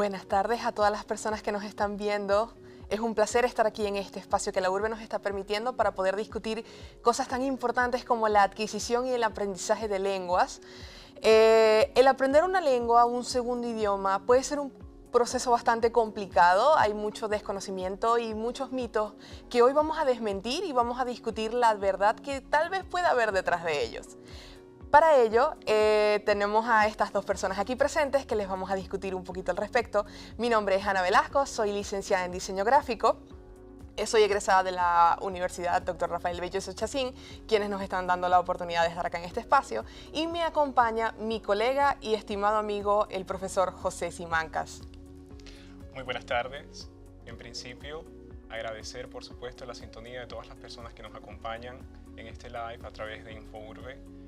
Buenas tardes a todas las personas que nos están viendo. Es un placer estar aquí en este espacio que la urbe nos está permitiendo para poder discutir cosas tan importantes como la adquisición y el aprendizaje de lenguas. El aprender una lengua, un segundo idioma, puede ser un proceso bastante complicado. Hay mucho desconocimiento y muchos mitos que hoy vamos a desmentir y vamos a discutir la verdad que tal vez pueda haber detrás de ellos. Para ello, tenemos a estas dos personas aquí presentes que les vamos a discutir un poquito al respecto. Mi nombre es Ana Velasco, soy licenciada en diseño gráfico. Soy egresada de la Universidad Dr. Rafael Belloso Chacín, quienes nos están dando la oportunidad de estar acá en este espacio. Y me acompaña mi colega y estimado amigo, el profesor José Simancas. Muy buenas tardes. En principio, agradecer por supuesto la sintonía de todas las personas que nos acompañan en este live a través de InfoUrbe.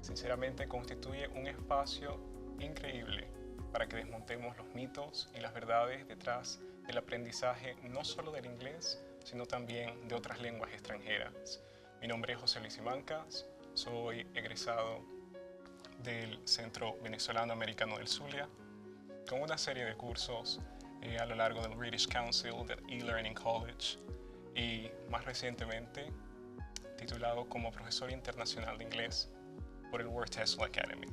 Sinceramente constituye un espacio increíble para que desmontemos los mitos y las verdades detrás del aprendizaje no solo del inglés, sino también de otras lenguas extranjeras. Mi nombre es José Luis Simancas, soy egresado del Centro Venezolano Americano del Zulia, con una serie de cursos a lo largo del British Council, del eLearning College y más recientemente titulado como profesor internacional de inglés por el World TESOL Academy.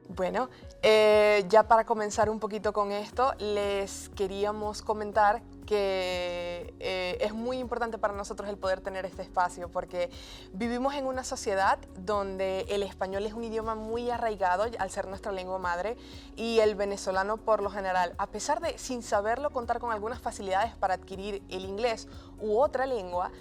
Bueno, ya para comenzar un poquito con esto, les queríamos comentar que es muy importante para nosotros el poder tener este espacio porque vivimos en una sociedad donde el español es un idioma muy arraigado al ser nuestra lengua madre y el venezolano por lo general, a pesar de sin saberlo contar con algunas facilidades para adquirir el inglés u otra lengua,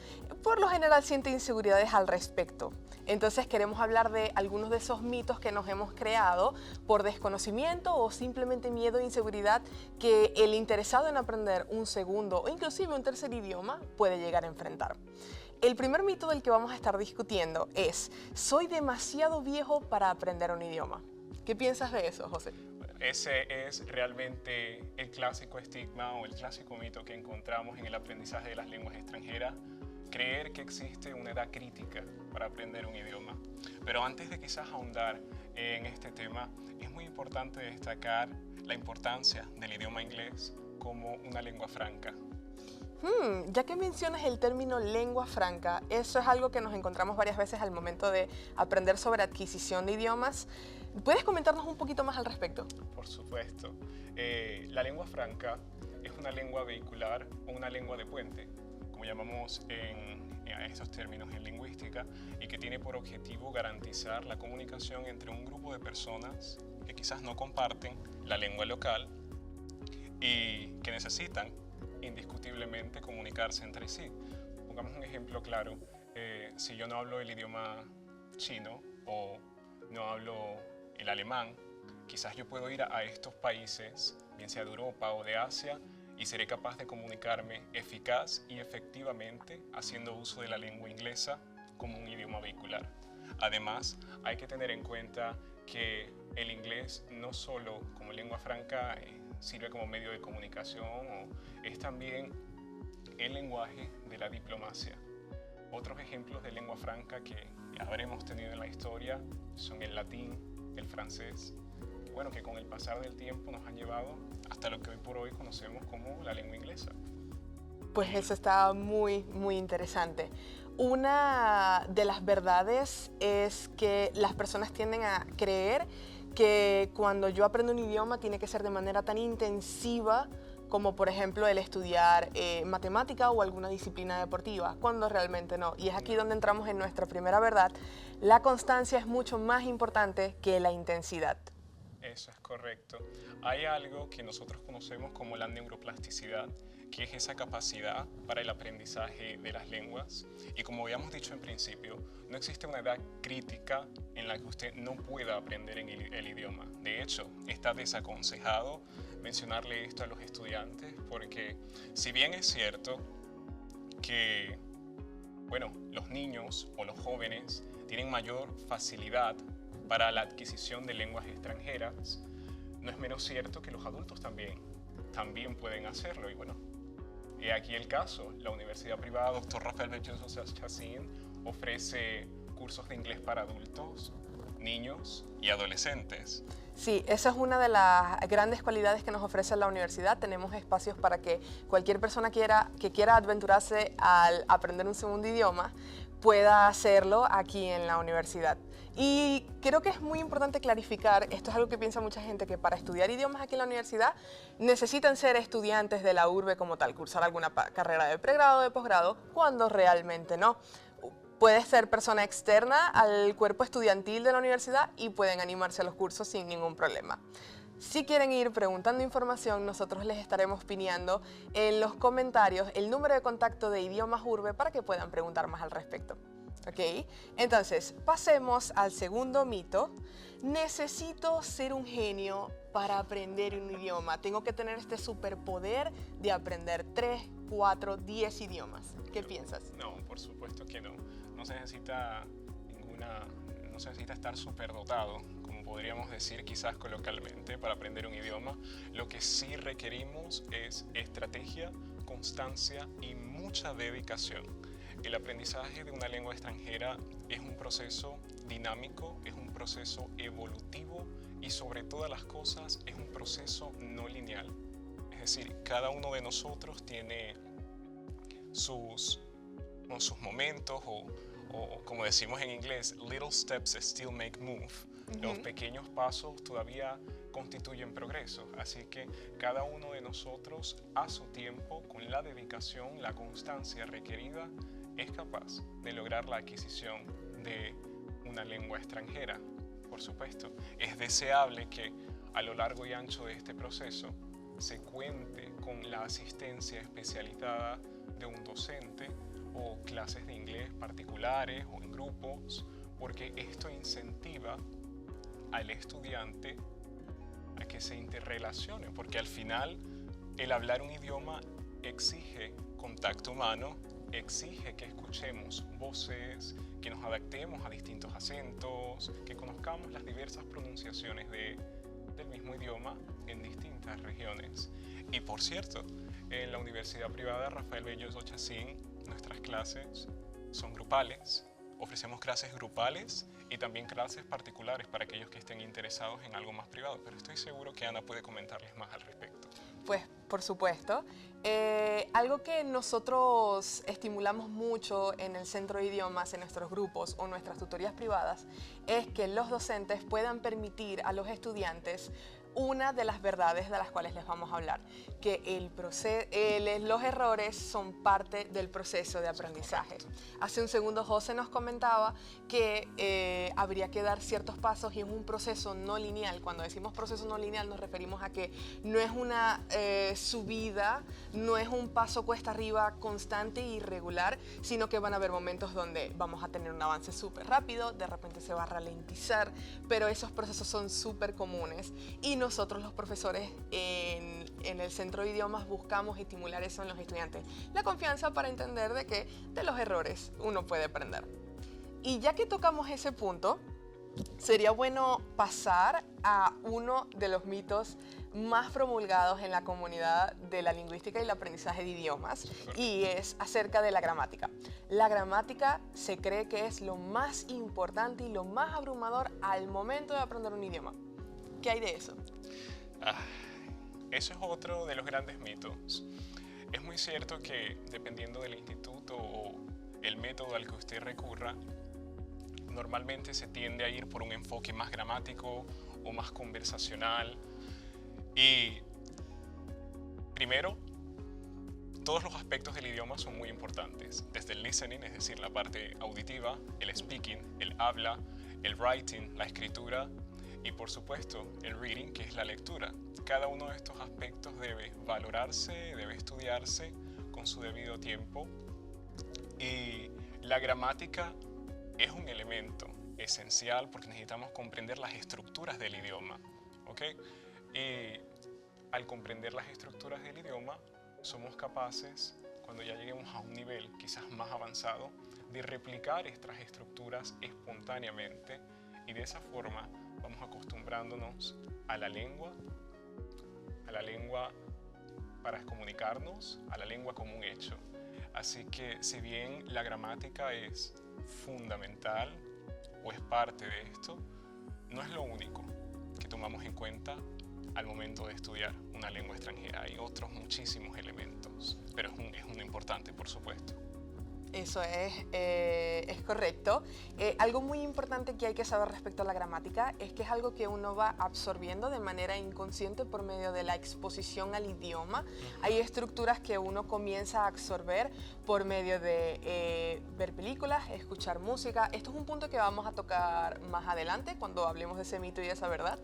por lo general siente inseguridades al respecto. Entonces queremos hablar de algunos de esos mitos que nos hemos creado por desconocimiento o simplemente miedo e inseguridad que el interesado en aprender un segundo o inclusive un tercer idioma puede llegar a enfrentar. El primer mito del que vamos a estar discutiendo es: soy demasiado viejo para aprender un idioma. ¿Qué piensas de eso, José? Ese es realmente el clásico estigma o el clásico mito que encontramos en el aprendizaje de las lenguas extranjeras. Creer que existe una edad crítica para aprender un idioma. Pero antes de quizás ahondar en este tema, es muy importante destacar la importancia del idioma inglés como una lengua franca. Ya que mencionas el término lengua franca, eso es algo que nos encontramos varias veces al momento de aprender sobre adquisición de idiomas. ¿Puedes comentarnos un poquito más al respecto? Por supuesto. La lengua franca es una lengua vehicular o una lengua de puente, como llamamos a estos términos en lingüística, y que tiene por objetivo garantizar la comunicación entre un grupo de personas que quizás no comparten la lengua local y que necesitan indiscutiblemente comunicarse entre sí. Pongamos un ejemplo claro: si yo no hablo el idioma chino o no hablo el alemán, quizás yo puedo ir a estos países, bien sea de Europa o de Asia, y seré capaz de comunicarme eficaz y efectivamente haciendo uso de la lengua inglesa como un idioma vehicular. Además, hay que tener en cuenta que el inglés no solo como lengua franca sirve como medio de comunicación, es también el lenguaje de la diplomacia. Otros ejemplos de lengua franca que habremos tenido en la historia son el latín, el francés, que con el pasar del tiempo nos han llevado hasta lo que hoy por hoy conocemos como la lengua inglesa. Pues eso está muy, muy interesante. Una de las verdades es que las personas tienden a creer que cuando yo aprendo un idioma tiene que ser de manera tan intensiva como por ejemplo el estudiar matemática o alguna disciplina deportiva, cuando realmente no. Y es aquí donde entramos en nuestra primera verdad: la constancia es mucho más importante que la intensidad. Eso es correcto. Hay algo que nosotros conocemos como la neuroplasticidad, que es esa capacidad para el aprendizaje de las lenguas. Y como habíamos dicho en principio, no existe una edad crítica en la que usted no pueda aprender el idioma. De hecho, está desaconsejado mencionarle esto a los estudiantes porque, si bien es cierto que los niños o los jóvenes tienen mayor facilidad para la adquisición de lenguas extranjeras, no es menos cierto que los adultos también pueden hacerlo. Y he aquí el caso: la Universidad Privada Dr. Rafael Belloso Chacín ofrece cursos de inglés para adultos niños y adolescentes. Sí, esa es una de las grandes cualidades que nos ofrece la universidad. Tenemos espacios para que cualquier persona que quiera aventurarse al aprender un segundo idioma pueda hacerlo aquí en la universidad. Y creo que es muy importante clarificar, esto es algo que piensa mucha gente, que para estudiar idiomas aquí en la universidad necesitan ser estudiantes de la urbe como tal, cursar alguna carrera de pregrado o de posgrado, cuando realmente no. Puedes ser persona externa al cuerpo estudiantil de la universidad y pueden animarse a los cursos sin ningún problema. Si quieren ir preguntando información, nosotros les estaremos pineando en los comentarios el número de contacto de Idiomas Urbe para que puedan preguntar más al respecto. ¿Ok? Entonces, pasemos al segundo mito. Necesito ser un genio para aprender un idioma. Tengo que tener este superpoder de aprender 3, 4, 10 idiomas. ¿Qué piensas? No, por supuesto que no. No se necesita no se necesita estar superdotado, como podríamos decir quizás coloquialmente, para aprender un idioma. Lo que sí requerimos es estrategia, constancia y mucha dedicación. El aprendizaje de una lengua extranjera es un proceso dinámico, es un proceso evolutivo y sobre todas las cosas es un proceso no lineal. Es decir, cada uno de nosotros tiene sus momentos o como decimos en inglés, little steps still make move. Los pequeños pasos todavía constituyen progreso, así que cada uno de nosotros a su tiempo, con la dedicación, la constancia requerida, es capaz de lograr la adquisición de una lengua extranjera. Por supuesto, es deseable que a lo largo y ancho de este proceso se cuente con la asistencia especializada de un docente o clases de inglés particulares o en grupos, porque esto incentiva al estudiante a que se interrelacione, porque al final el hablar un idioma exige contacto humano, exige que escuchemos voces, que nos adaptemos a distintos acentos, que conozcamos las diversas pronunciaciones del mismo idioma en distintas regiones. Y por cierto, en la Universidad Privada Rafael Bello Chacín, nuestras clases son grupales. Ofrecemos clases grupales y también clases particulares para aquellos que estén interesados en algo más privado, pero estoy seguro que Ana puede comentarles más al respecto. Pues, por supuesto. Algo que nosotros estimulamos mucho en el Centro de Idiomas, en nuestros grupos o nuestras tutorías privadas, es que los docentes puedan permitir a los estudiantes una de las verdades de las cuales les vamos a hablar, que los errores son parte del proceso de aprendizaje. Hace un segundo José nos comentaba que habría que dar ciertos pasos y es un proceso no lineal. Cuando decimos proceso no lineal nos referimos a que no es una subida, no es un paso cuesta arriba constante e irregular, sino que van a haber momentos donde vamos a tener un avance súper rápido, de repente se va a ralentizar, pero esos procesos son súper comunes y nosotros los profesores en el Centro de Idiomas buscamos estimular eso en los estudiantes. La confianza para entender de que de los errores uno puede aprender. Y ya que tocamos ese punto, sería bueno pasar a uno de los mitos más promulgados en la comunidad de la lingüística y el aprendizaje de idiomas, y es acerca de la gramática. La gramática se cree que es lo más importante y lo más abrumador al momento de aprender un idioma. ¿Qué hay de eso? Eso es otro de los grandes mitos. Es muy cierto que dependiendo del instituto o el método al que usted recurra, normalmente se tiende a ir por un enfoque más gramático o más conversacional. Y primero, todos los aspectos del idioma son muy importantes, desde el listening, es decir, la parte auditiva, el speaking, el habla, el writing, la escritura, y por supuesto el reading, que es la lectura. Cada uno de estos aspectos debe valorarse, debe estudiarse con su debido tiempo, y la gramática es un elemento esencial porque necesitamos comprender las estructuras del idioma, ¿ok? Y al comprender las estructuras del idioma somos capaces, cuando ya lleguemos a un nivel quizás más avanzado, de replicar estas estructuras espontáneamente, y de esa forma vamos acostumbrándonos a la lengua para comunicarnos, a la lengua como un hecho. Así que si bien la gramática es fundamental o es parte de esto, no es lo único que tomamos en cuenta al momento de estudiar una lengua extranjera. Hay otros muchísimos elementos, pero es uno importante, por supuesto. Eso es correcto. Algo muy importante que hay que saber respecto a la gramática es que es algo que uno va absorbiendo de manera inconsciente por medio de la exposición al idioma. Hay estructuras que uno comienza a absorber por medio de ver películas, escuchar música. Esto es un punto que vamos a tocar más adelante cuando hablemos de ese mito y esa verdad.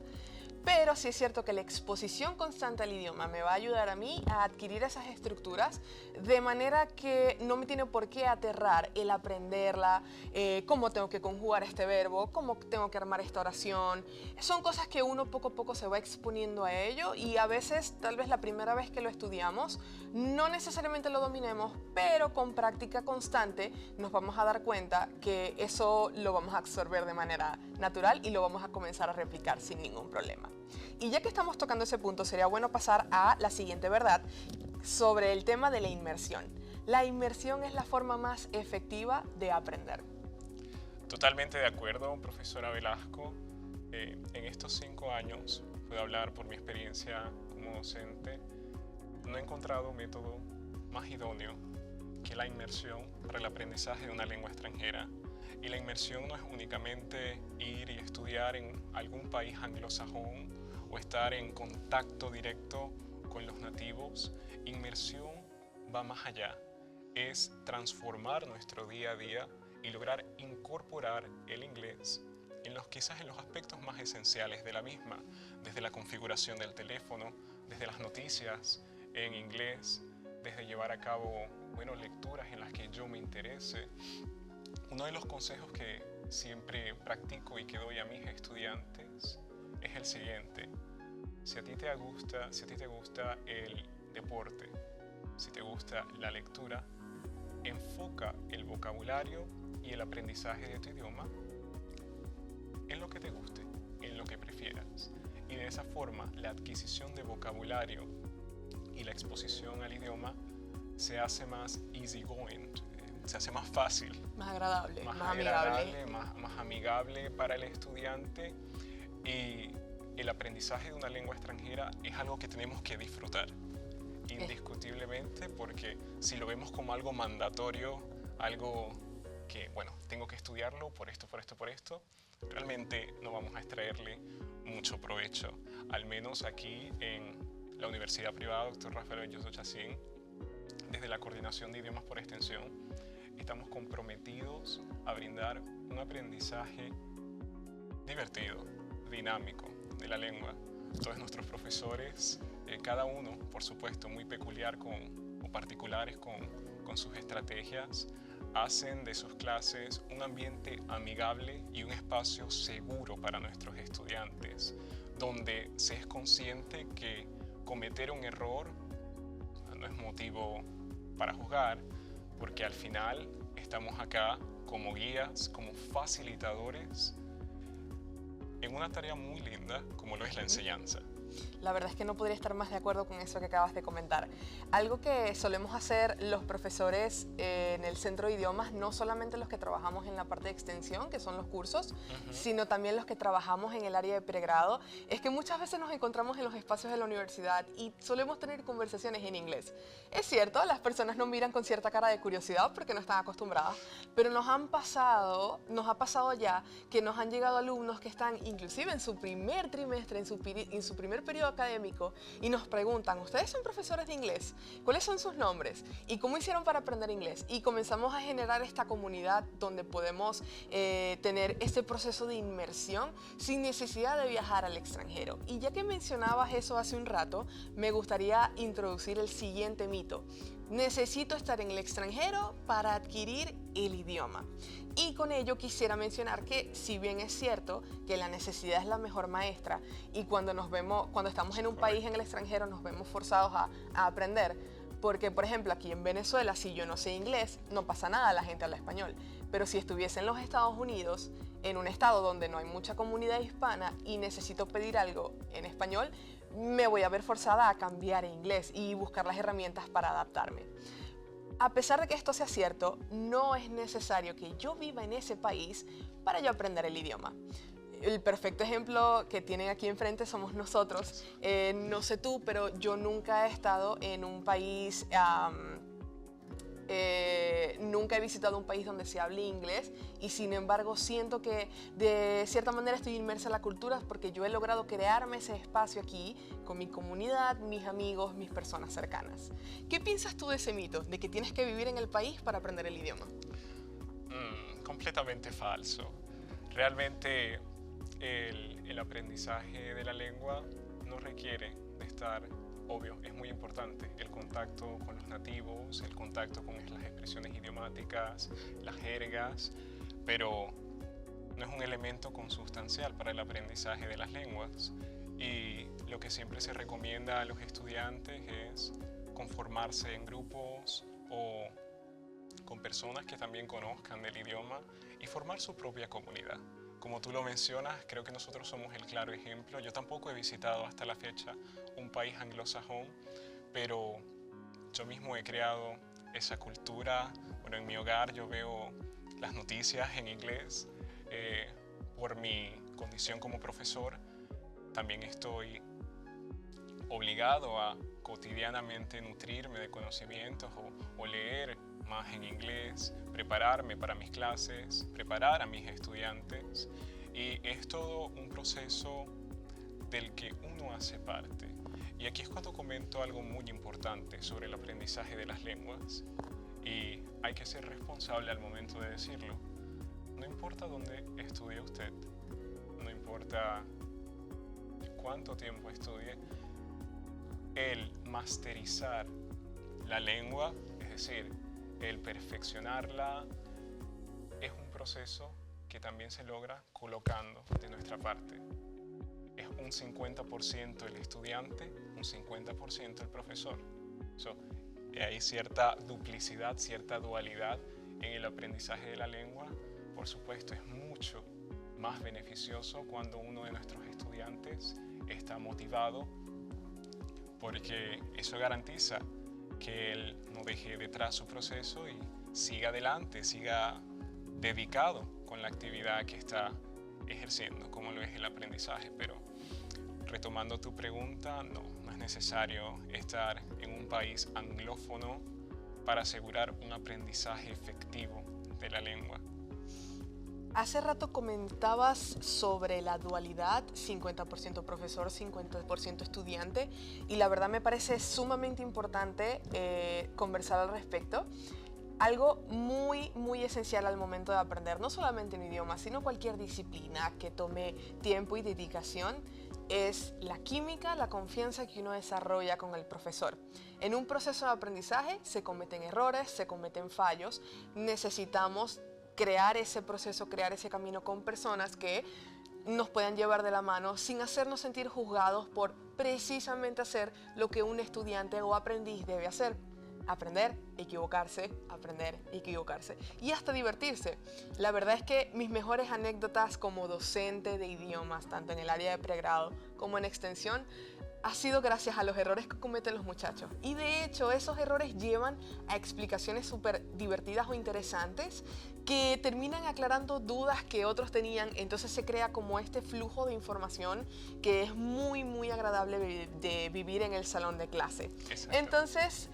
Pero sí es cierto que la exposición constante al idioma me va a ayudar a mí a adquirir esas estructuras de manera que no me tiene por qué aterrar el aprenderla, cómo tengo que conjugar este verbo, cómo tengo que armar esta oración. Son cosas que uno poco a poco se va exponiendo a ello y a veces, tal vez la primera vez que lo estudiamos, no necesariamente lo dominemos, pero con práctica constante nos vamos a dar cuenta que eso lo vamos a absorber de manera natural y lo vamos a comenzar a replicar sin ningún problema. Y ya que estamos tocando ese punto, sería bueno pasar a la siguiente verdad sobre el tema de la inmersión. La inmersión es la forma más efectiva de aprender. Totalmente de acuerdo, profesora Velasco. En estos 5 años, puedo hablar por mi experiencia como docente, no he encontrado método más idóneo que la inmersión para el aprendizaje de una lengua extranjera. Y la inmersión no es únicamente ir y estudiar en algún país anglosajón o estar en contacto directo con los nativos. Inmersión va más allá, es transformar nuestro día a día y lograr incorporar el inglés quizás en los aspectos más esenciales de la misma, desde la configuración del teléfono, desde las noticias en inglés, desde llevar a cabo lecturas en las que yo me interese. Uno de los consejos que siempre practico y que doy a mis estudiantes es el siguiente: si a ti te gusta el deporte, si te gusta la lectura, enfoca el vocabulario y el aprendizaje de tu idioma en lo que te guste, en lo que prefieras. Y de esa forma, la adquisición de vocabulario y la exposición al idioma se hace más easygoing, se hace más fácil, más agradable, más amigable para el estudiante. Y el aprendizaje de una lengua extranjera es algo que tenemos que disfrutar, indiscutiblemente, porque si lo vemos como algo mandatorio, algo que, tengo que estudiarlo por esto, realmente no vamos a extraerle mucho provecho. Al menos aquí en la Universidad Privada Dr. Rafael Belloso Chacín, desde la Coordinación de Idiomas por Extensión, estamos comprometidos a brindar un aprendizaje divertido, dinámico de la lengua. Todos nuestros profesores, cada uno, por supuesto, muy peculiar o particulares con sus estrategias, hacen de sus clases un ambiente amigable y un espacio seguro para nuestros estudiantes, donde se es consciente que cometer un error no es motivo para juzgar, porque al final estamos acá como guías, como facilitadores en una tarea muy linda como lo es la enseñanza. La verdad es que no podría estar más de acuerdo con eso que acabas de comentar. Algo que solemos hacer los profesores en el centro de idiomas, no solamente los que trabajamos en la parte de extensión, que son los cursos, sino también los que trabajamos en el área de pregrado, es que muchas veces nos encontramos en los espacios de la universidad y solemos tener conversaciones en inglés. Es cierto, las personas nos miran con cierta cara de curiosidad porque no están acostumbradas, pero nos ha pasado ya que nos han llegado alumnos que están inclusive en su primer trimestre, en su primer periodo académico, y nos preguntan: ¿ustedes son profesores de inglés? ¿Cuáles son sus nombres? ¿Y cómo hicieron para aprender inglés? Y comenzamos a generar esta comunidad donde podemos tener este proceso de inmersión sin necesidad de viajar al extranjero. Y ya que mencionabas eso hace un rato, me gustaría introducir el siguiente mito. Necesito estar en el extranjero para adquirir el idioma. Y con ello quisiera mencionar que, si bien es cierto que la necesidad es la mejor maestra y cuando estamos en un país en el extranjero nos vemos forzados a aprender, porque por ejemplo aquí en Venezuela, si yo no sé inglés, no pasa nada, la gente habla español. Pero si estuviese en los Estados Unidos, en un estado donde no hay mucha comunidad hispana y necesito pedir algo en español, me voy a ver forzada a cambiar a inglés y buscar las herramientas para adaptarme. A pesar de que esto sea cierto, no es necesario que yo viva en ese país para yo aprender el idioma. el perfecto ejemplo que tienen aquí enfrente somos nosotros. No sé tú, pero yo nunca he estado en un país, nunca he visitado un país donde se hable inglés y sin embargo siento que de cierta manera estoy inmersa en la cultura porque yo he logrado crearme ese espacio aquí con mi comunidad, mis amigos, mis personas cercanas. ¿Qué piensas tú de ese mito, de que tienes que vivir en el país para aprender el idioma? Completamente falso. Realmente el aprendizaje de la lengua no requiere de estar, obvio, es muy importante el contacto con los nativos, el contacto con las expresiones idiomáticas, las jergas, pero no es un elemento consustancial para el aprendizaje de las lenguas. Y lo que siempre se recomienda a los estudiantes es conformarse en grupos o con personas que también conozcan del idioma y formar su propia comunidad. Como tú lo mencionas, creo que nosotros somos el claro ejemplo. Yo tampoco he visitado hasta la fecha un país anglosajón, pero yo mismo he creado esa cultura. Bueno, en mi hogar yo veo las noticias en inglés. Por mi condición como profesor, también estoy obligado a cotidianamente nutrirme de conocimientos o leer más en inglés, prepararme para mis clases, preparar a mis estudiantes, y es todo un proceso del que uno hace parte. Y aquí es cuando comento algo muy importante sobre el aprendizaje de las lenguas, y hay que ser responsable al momento de decirlo. No importa dónde estudie usted, no importa cuánto tiempo estudie, el masterizar la lengua, es decir, el perfeccionarla, es un proceso que también se logra colocando de nuestra parte. Es un 50% el estudiante, un 50% el profesor. Hay cierta duplicidad, cierta dualidad en el aprendizaje de la lengua. Por supuesto, es mucho más beneficioso cuando uno de nuestros estudiantes está motivado, porque eso garantiza que él no deje detrás su proceso y siga adelante, siga dedicado con la actividad que está ejerciendo, como lo es el aprendizaje. Pero retomando tu pregunta, no es necesario estar en un país anglófono para asegurar un aprendizaje efectivo de la lengua. Hace rato comentabas sobre la dualidad, 50% profesor, 50% estudiante, y la verdad me parece sumamente importante conversar al respecto. Algo muy esencial al momento de aprender, no solamente un idioma, sino cualquier disciplina que tome tiempo y dedicación, es la química, la confianza que uno desarrolla con el profesor. En un proceso de aprendizaje se cometen errores, se cometen fallos, necesitamos crear ese proceso, crear ese camino con personas que nos puedan llevar de la mano sin hacernos sentir juzgados por precisamente hacer lo que un estudiante o aprendiz debe hacer. Aprender, equivocarse, aprender, equivocarse y hasta divertirse. La verdad es que mis mejores anécdotas como docente de idiomas, tanto en el área de pregrado como en extensión, ha sido gracias a los errores que cometen los muchachos. Y de hecho, esos errores llevan a explicaciones súper divertidas o interesantes que terminan aclarando dudas que otros tenían. Entonces se crea como este flujo de información que es muy agradable de vivir en el salón de clase. Exacto. Entonces,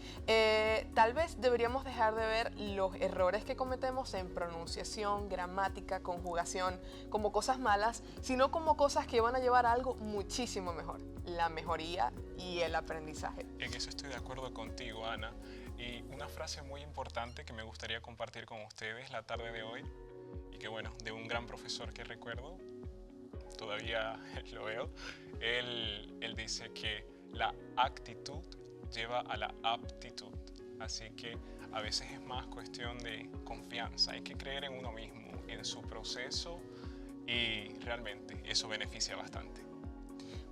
tal vez deberíamos dejar de ver los errores que cometemos en pronunciación, gramática, conjugación, como cosas malas, sino como cosas que van a llevar a algo muchísimo mejor, la mejoría y el aprendizaje. En eso estoy de acuerdo contigo, Ana. Y una frase muy importante que me gustaría compartir con ustedes la tarde de hoy, y que bueno, de un gran profesor que recuerdo, todavía lo veo, él dice que la actitud lleva a la aptitud. Así que a veces es más cuestión de confianza, hay que creer en uno mismo, en su proceso, y realmente eso beneficia bastante.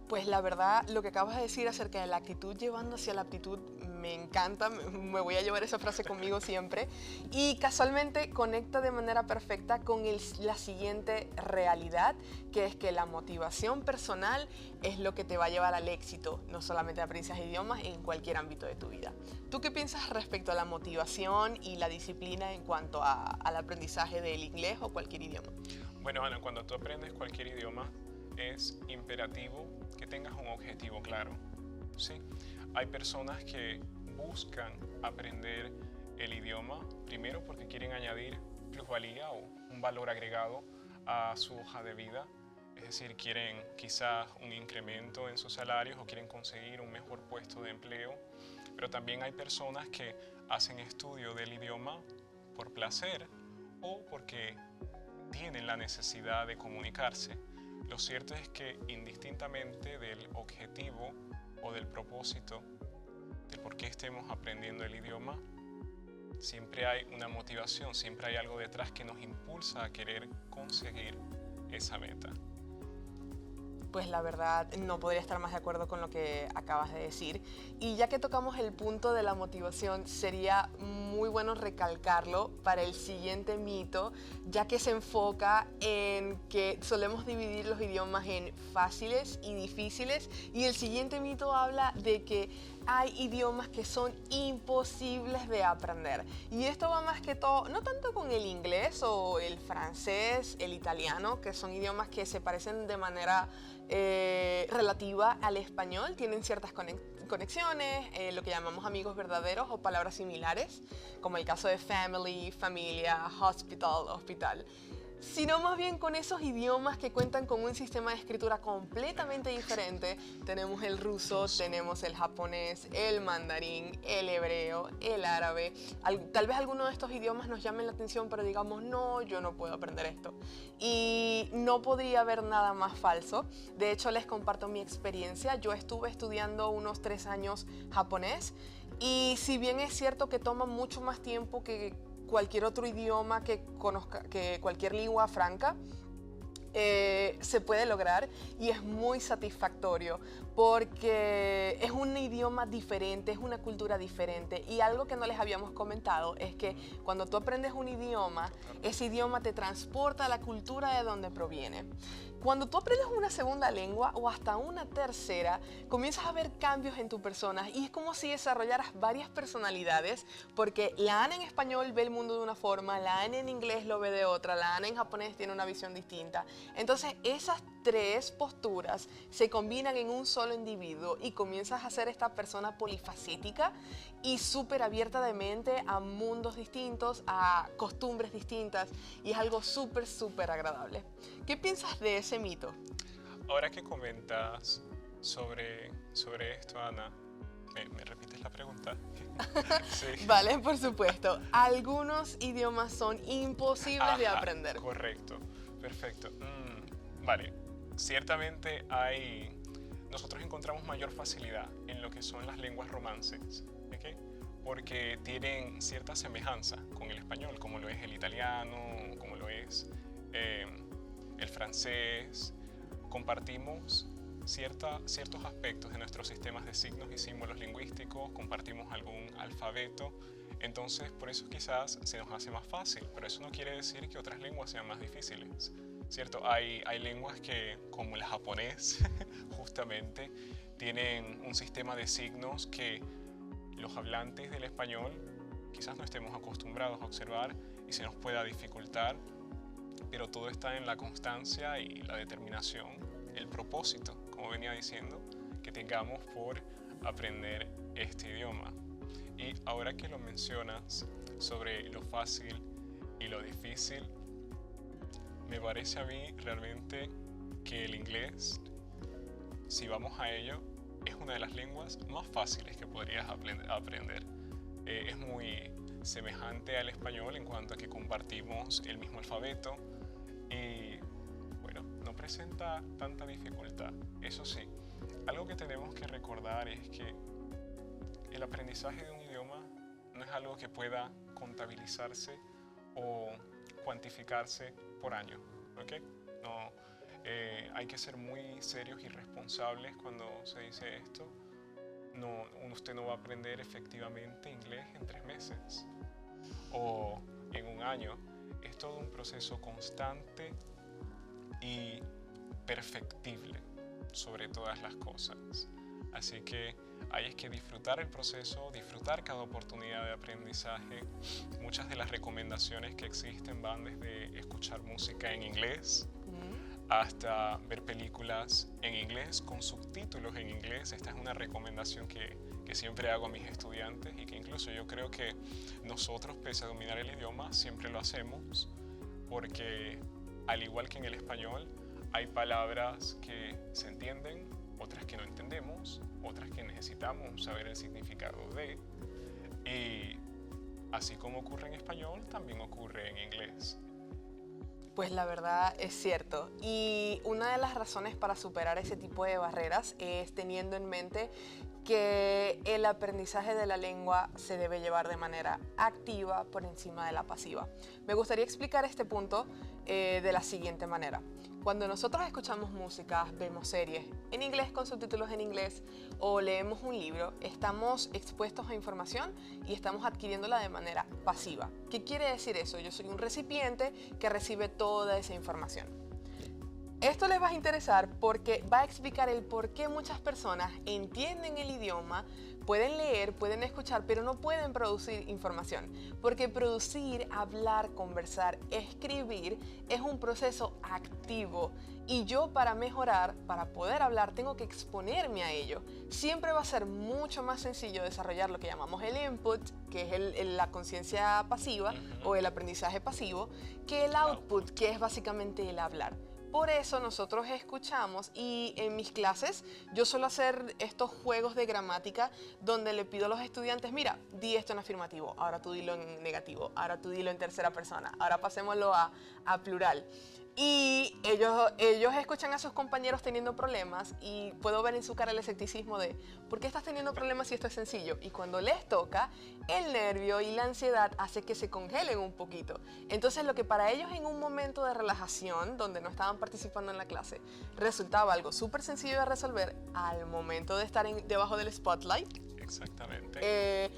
Pues la verdad, lo que acabas de decir acerca de la actitud llevando hacia la aptitud me encanta, me voy a llevar esa frase conmigo siempre, y casualmente conecta de manera perfecta con la siguiente realidad, que es que la motivación personal es lo que te va a llevar al éxito, no solamente a aprendizaje de idiomas, en cualquier ámbito de tu vida. ¿Tú qué piensas respecto a la motivación y la disciplina en cuanto al aprendizaje del inglés o cualquier idioma? Bueno, Ana, cuando tú aprendes cualquier idioma, es imperativo que tengas un objetivo claro, ¿sí? Hay personas que buscan aprender el idioma primero porque quieren añadir plusvalía o un valor agregado a su hoja de vida, es decir, quieren quizás un incremento en sus salarios o quieren conseguir un mejor puesto de empleo, pero también hay personas que hacen estudio del idioma por placer o porque tienen la necesidad de comunicarse. Lo cierto es que indistintamente del objetivo o del propósito de por qué estemos aprendiendo el idioma, siempre hay una motivación, siempre hay algo detrás que nos impulsa a querer conseguir esa meta. Pues la verdad no podría estar más de acuerdo con lo que acabas de decir. Y ya que tocamos el punto de la motivación, sería muy bueno recalcarlo para el siguiente mito, ya que se enfoca en que solemos dividir los idiomas en fáciles y difíciles. Y el siguiente mito habla de que hay idiomas que son imposibles de aprender. Y esto va más que todo, no tanto con el inglés o el francés, el italiano, que son idiomas que se parecen de manera relativa al español, tienen ciertas conexiones, lo que llamamos amigos verdaderos o palabras similares, como el caso de family, familia, hospital, hospital, sino más bien con esos idiomas que cuentan con un sistema de escritura completamente diferente. Tenemos el ruso, tenemos el japonés, el mandarín, el hebreo, el árabe. Tal vez alguno de estos idiomas nos llamen la atención, pero digamos, no, yo no puedo aprender esto. Y no podría haber nada más falso. De hecho, les comparto mi experiencia. Yo estuve estudiando unos 3 años japonés y si bien es cierto que toma mucho más tiempo que cualquier otro idioma que conozca, que cualquier lengua franca, se puede lograr y es muy satisfactorio porque es un idioma diferente, es una cultura diferente, y algo que no les habíamos comentado es que cuando tú aprendes un idioma, ese idioma te transporta a la cultura de donde proviene. Cuando tú aprendes una segunda lengua o hasta una tercera, comienzas a ver cambios en tu persona y es como si desarrollaras varias personalidades, porque la Ana en español ve el mundo de una forma, la Ana en inglés lo ve de otra, la Ana en japonés tiene una visión distinta. Entonces esas 3 posturas se combinan en un solo individuo y comienzas a ser esta persona polifacética y súper abierta de mente a mundos distintos, a costumbres distintas, y es algo súper agradable. ¿Qué piensas de ese mito? Ahora que comentas sobre esto, Ana, ¿me repites la pregunta? Sí. Vale, por supuesto. Algunos idiomas son imposibles de aprender. Correcto, perfecto. Vale, ciertamente nosotros encontramos mayor facilidad en lo que son las lenguas romances, ¿ok? Porque tienen cierta semejanza con el español, como lo es el italiano, como lo es el francés. Compartimos ciertos aspectos de nuestros sistemas de signos y símbolos lingüísticos, compartimos algún alfabeto, entonces por eso quizás se nos hace más fácil, pero eso no quiere decir que otras lenguas sean más difíciles, ¿cierto? Hay lenguas que, como el japonés, justamente, tienen un sistema de signos que los hablantes del español quizás no estemos acostumbrados a observar y se nos pueda dificultar, pero todo está en la constancia y la determinación, el propósito, como venía diciendo, que tengamos por aprender este idioma. Y ahora que lo mencionas sobre lo fácil y lo difícil, me parece a mí realmente que el inglés, si vamos a ello, es una de las lenguas más fáciles que podrías aprender. Es muy semejante al español en cuanto a que compartimos el mismo alfabeto y, bueno, no presenta tanta dificultad. Eso sí, algo que tenemos que recordar es que el aprendizaje de un idioma no es algo que pueda contabilizarse o cuantificarse por año, ¿ok? Hay que ser muy serios y responsables cuando se dice esto, usted no va a aprender efectivamente inglés en 3 meses o en un año. Es todo un proceso constante y perfectible sobre todas las cosas. Así que hay que disfrutar el proceso, disfrutar cada oportunidad de aprendizaje. Muchas de las recomendaciones que existen van desde escuchar música en inglés hasta ver películas en inglés con subtítulos en inglés. Esta es una recomendación que siempre hago a mis estudiantes y que incluso yo creo que nosotros, pese a dominar el idioma, siempre lo hacemos porque, al igual que en el español, hay palabras que se entienden, otras que no entendemos, otras que necesitamos saber el significado de, y así como ocurre en español, también ocurre en inglés. Pues la verdad es cierto, y una de las razones para superar ese tipo de barreras es teniendo en mente que el aprendizaje de la lengua se debe llevar de manera activa por encima de la pasiva. Me gustaría explicar este punto de la siguiente manera. Cuando nosotros escuchamos música, vemos series en inglés con subtítulos en inglés o leemos un libro, estamos expuestos a información y estamos adquiriéndola de manera pasiva. ¿Qué quiere decir eso? Yo soy un recipiente que recibe toda esa información. Esto les va a interesar porque va a explicar el por qué muchas personas entienden el idioma, pueden leer, pueden escuchar, pero no pueden producir información. Porque producir, hablar, conversar, escribir es un proceso activo. Y yo para mejorar, para poder hablar, tengo que exponerme a ello. Siempre va a ser mucho más sencillo desarrollar lo que llamamos el input, que es la conciencia pasiva o el aprendizaje pasivo, que el output, que es básicamente el hablar. Por eso nosotros escuchamos y en mis clases yo suelo hacer estos juegos de gramática donde le pido a los estudiantes, mira, di esto en afirmativo, ahora tú dilo en negativo, ahora tú dilo en tercera persona, ahora pasémoslo a plural. Y ellos escuchan a sus compañeros teniendo problemas y puedo ver en su cara el escepticismo de ¿por qué estás teniendo problemas si esto es sencillo? Y cuando les toca, el nervio y la ansiedad hace que se congelen un poquito. Entonces lo que para ellos en un momento de relajación, donde no estaban participando en la clase, resultaba algo súper sencillo de resolver, al momento de estar debajo del spotlight. Exactamente.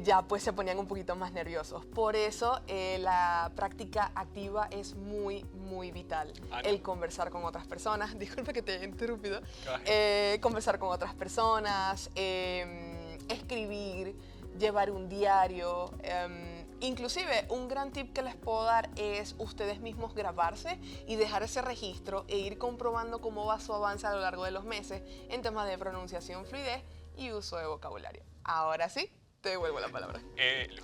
Ya pues se ponían un poquito más nerviosos. Por eso la práctica activa es muy, muy vital. El conversar con otras personas, disculpe que te haya interrumpido, conversar con otras personas, escribir, llevar un diario. Inclusive un gran tip que les puedo dar es ustedes mismos grabarse y dejar ese registro e ir comprobando cómo va su avance a lo largo de los meses en temas de pronunciación, fluidez y uso de vocabulario. Ahora sí, te devuelvo la palabra.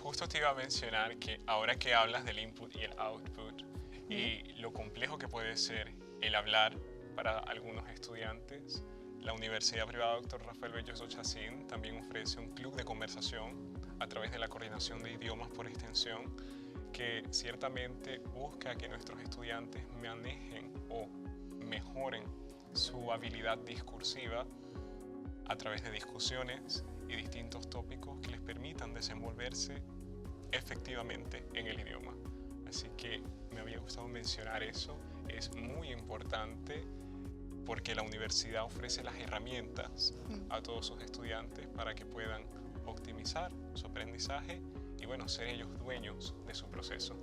Justo te iba a mencionar que ahora que hablas del input y el output y lo complejo que puede ser el hablar para algunos estudiantes, la Universidad Privada Dr. Rafael Belloso Chacín también ofrece un club de conversación a través de la Coordinación de Idiomas por Extensión que ciertamente busca que nuestros estudiantes manejen o mejoren su habilidad discursiva a través de discusiones y distintos tópicos que les permitan desenvolverse efectivamente en el idioma. Así que me había gustado mencionar eso, es muy importante porque la universidad ofrece las herramientas a todos sus estudiantes para que puedan optimizar su aprendizaje y bueno, ser ellos dueños de su proceso.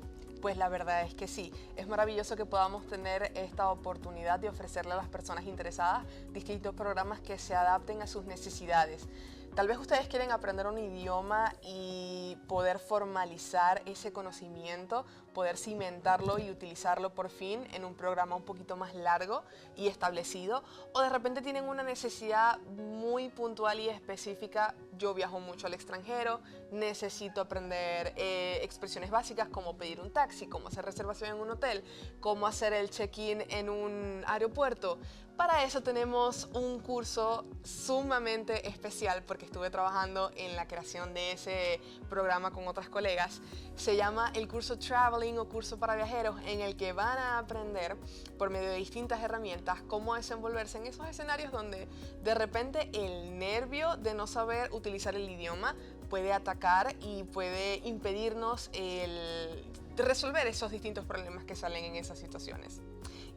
Pues la verdad es que sí, es maravilloso que podamos tener esta oportunidad de ofrecerle a las personas interesadas distintos programas que se adapten a sus necesidades. Tal vez ustedes quieren aprender un idioma y poder formalizar ese conocimiento, poder cimentarlo y utilizarlo por fin en un programa un poquito más largo y establecido, o de repente tienen una necesidad muy puntual y específica. Yo viajo mucho al extranjero, necesito aprender expresiones básicas como pedir un taxi, cómo hacer reservación en un hotel, cómo hacer el check-in en un aeropuerto. Para eso tenemos un curso sumamente especial porque estuve trabajando en la creación de ese programa con otras colegas. Se llama el curso Traveling o curso para viajeros, en el que van a aprender por medio de distintas herramientas cómo desenvolverse en esos escenarios donde de repente el nervio de no saber utilizar el idioma puede atacar y puede impedirnos el resolver esos distintos problemas que salen en esas situaciones.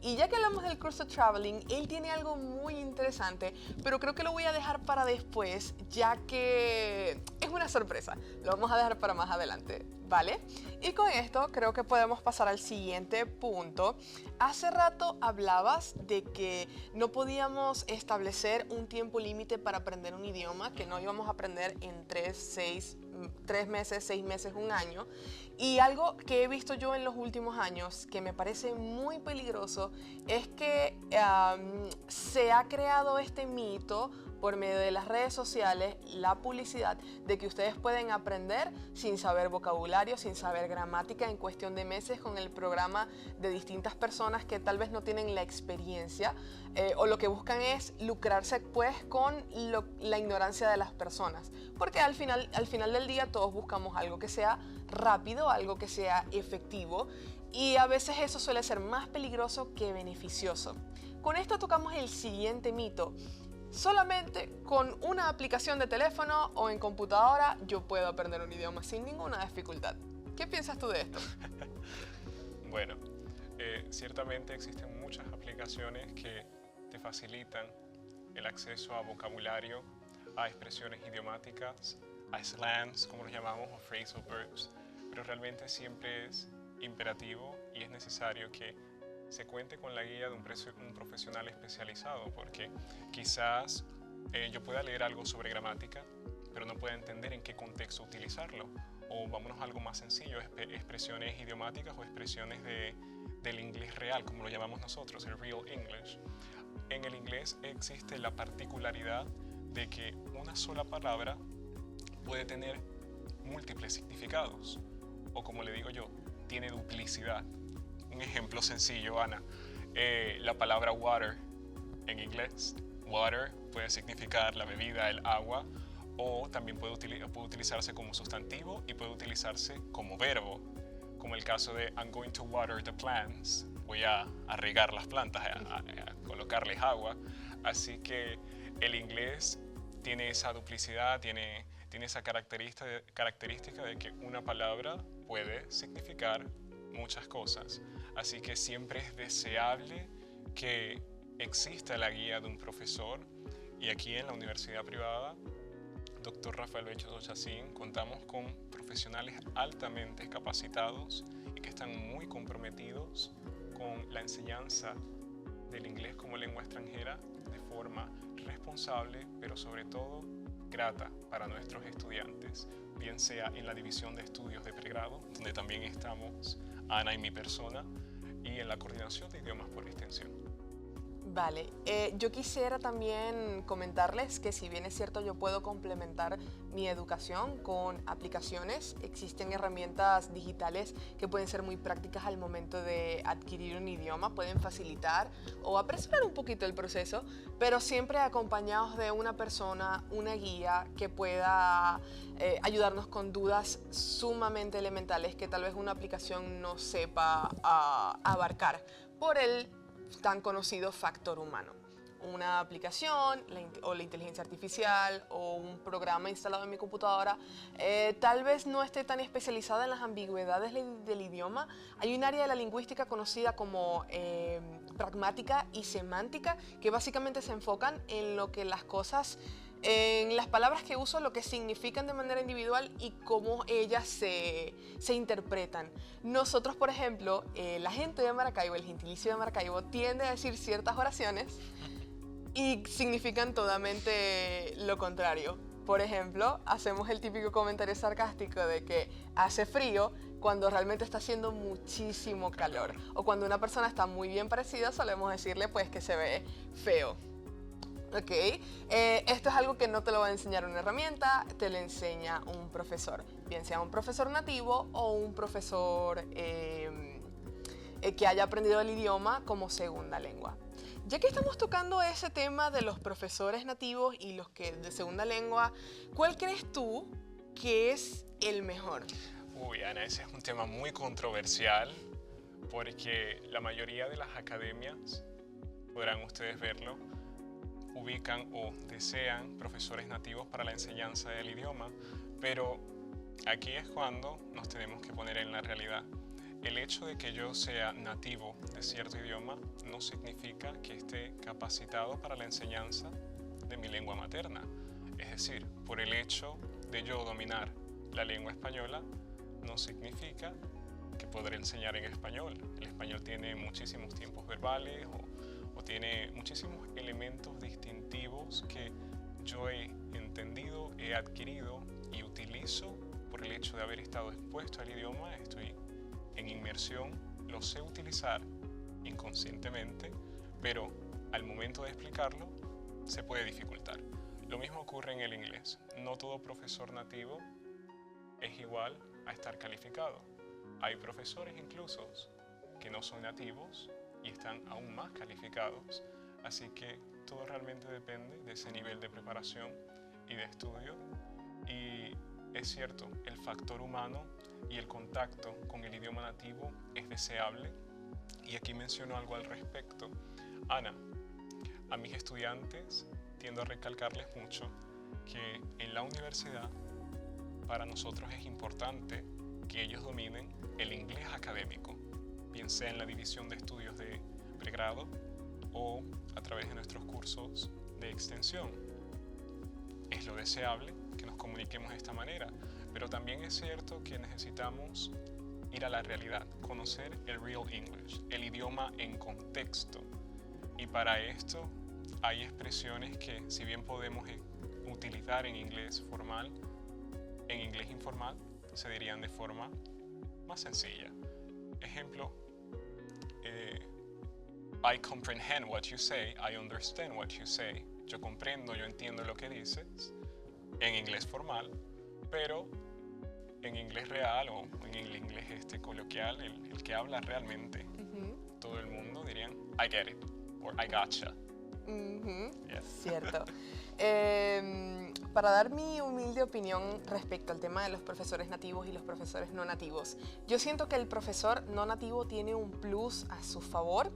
Y ya que hablamos del curso Traveling, él tiene algo muy interesante, pero creo que lo voy a dejar para después, ya que es una sorpresa. Lo vamos a dejar para más adelante, ¿vale? Y con esto creo que podemos pasar al siguiente punto. Hace rato hablabas de que no podíamos establecer un tiempo límite para aprender un idioma, que no íbamos a aprender en 3 meses, 6 meses, un año. Y algo que he visto yo en los últimos años que me parece muy peligroso es que se ha creado este mito por medio de las redes sociales, la publicidad, de que ustedes pueden aprender sin saber vocabulario, sin saber gramática en cuestión de meses con el programa de distintas personas que tal vez no tienen la experiencia o lo que buscan es lucrarse pues con la ignorancia de las personas. Porque al final del día todos buscamos algo que sea rápido, algo que sea efectivo y a veces eso suele ser más peligroso que beneficioso. Con esto tocamos el siguiente mito. Solamente con una aplicación de teléfono o en computadora yo puedo aprender un idioma sin ninguna dificultad. ¿Qué piensas tú de esto? Bueno, ciertamente existen muchas aplicaciones que te facilitan el acceso a vocabulario, a expresiones idiomáticas, a slangs, como los llamamos, o phrasal verbs, pero realmente siempre es imperativo y es necesario que se cuente con la guía de un profesional especializado, porque quizás yo pueda leer algo sobre gramática, pero no pueda entender en qué contexto utilizarlo. O vámonos a algo más sencillo, expresiones idiomáticas o expresiones del inglés real, como lo llamamos nosotros, el real English. En el inglés existe la particularidad de que una sola palabra puede tener múltiples significados, o como le digo yo, tiene duplicidad. Un ejemplo sencillo, Ana, la palabra water en inglés, water puede significar la bebida, el agua, o también puede utilizarse como sustantivo y puede utilizarse como verbo, como el caso de I'm going to water the plants, voy a regar las plantas, a colocarles agua. Así que el inglés tiene esa duplicidad, tiene esa característica de que una palabra puede significar muchas cosas. Así que siempre es deseable que exista la guía de un profesor, y aquí en la universidad privada Dr. Rafael Bello Chacín contamos con profesionales altamente capacitados y que están muy comprometidos con la enseñanza del inglés como lengua extranjera de forma responsable, pero sobre todo grata para nuestros estudiantes, bien sea en la división de estudios de pregrado, donde también estamos Ana y mi persona, y en la coordinación de idiomas por extensión. Vale, yo quisiera también comentarles que si bien es cierto yo puedo complementar mi educación con aplicaciones, existen herramientas digitales que pueden ser muy prácticas al momento de adquirir un idioma, pueden facilitar o apresurar un poquito el proceso, pero siempre acompañados de una persona, una guía que pueda ayudarnos con dudas sumamente elementales que tal vez una aplicación no sepa abarcar por el tan conocido factor humano. Una aplicación o la inteligencia artificial o un programa instalado en mi computadora tal vez no esté tan especializada en las ambigüedades del idioma. Hay un área de la lingüística conocida como pragmática y semántica que básicamente se enfocan en lo que las cosas, en las palabras que uso, lo que significan de manera individual y cómo ellas se interpretan. Nosotros, por ejemplo, la gente de Maracaibo, el gentilicio de Maracaibo, tiende a decir ciertas oraciones y significan totalmente lo contrario. Por ejemplo, hacemos el típico comentario sarcástico de que hace frío cuando realmente está haciendo muchísimo calor. O cuando una persona está muy bien parecida, solemos decirle pues que se ve feo. Ok, esto es algo que no te lo va a enseñar una herramienta, te lo enseña un profesor, bien sea un profesor nativo o un profesor que haya aprendido el idioma como segunda lengua. Ya que estamos tocando ese tema de los profesores nativos y los que de segunda lengua, ¿cuál crees tú que es el mejor? Uy, Ana, ese es un tema muy controversial porque la mayoría de las academias, podrán ustedes verlo, ubican o desean profesores nativos para la enseñanza del idioma, pero aquí es cuando nos tenemos que poner en la realidad. el hecho de que yo sea nativo de cierto idioma no significa que esté capacitado para la enseñanza de mi lengua materna. Es decir, por el hecho de yo dominar la lengua española no significa que podré enseñar en español. El español tiene muchísimos tiempos verbales o tiene muchísimos elementos distintivos que yo he entendido, he adquirido y utilizo por el hecho de haber estado expuesto al idioma. Estoy en inmersión, lo sé utilizar inconscientemente, pero al momento de explicarlo se puede dificultar. Lo mismo ocurre en el inglés. No todo profesor nativo es igual a estar calificado. Hay profesores incluso que no son nativos y están aún más calificados, así que todo realmente depende de ese nivel de preparación y de estudio. Y es cierto, el factor humano y el contacto con el idioma nativo es deseable, y aquí menciono algo al respecto. Ana, a mis estudiantes tiendo a recalcarles mucho que en la universidad para nosotros es importante que ellos dominen el inglés académico, bien sea en la división de estudios de pregrado o a través de nuestros cursos de extensión. Es lo deseable que nos comuniquemos de esta manera, pero también es cierto que necesitamos ir a la realidad, conocer el real English, el idioma en contexto. Y para esto hay expresiones que, si bien podemos utilizar en inglés formal, en inglés informal se dirían de forma más sencilla. Ejemplo, I comprehend what you say, I understand what you say. Yo comprendo, yo entiendo lo que dices en inglés formal, pero en inglés real o en el inglés coloquial, el que habla realmente, todo el mundo dirían I get it or I gotcha. Yes. Cierto. Para dar mi humilde opinión respecto al tema de los profesores nativos y los profesores no nativos, yo siento que el profesor no nativo tiene un plus a su favor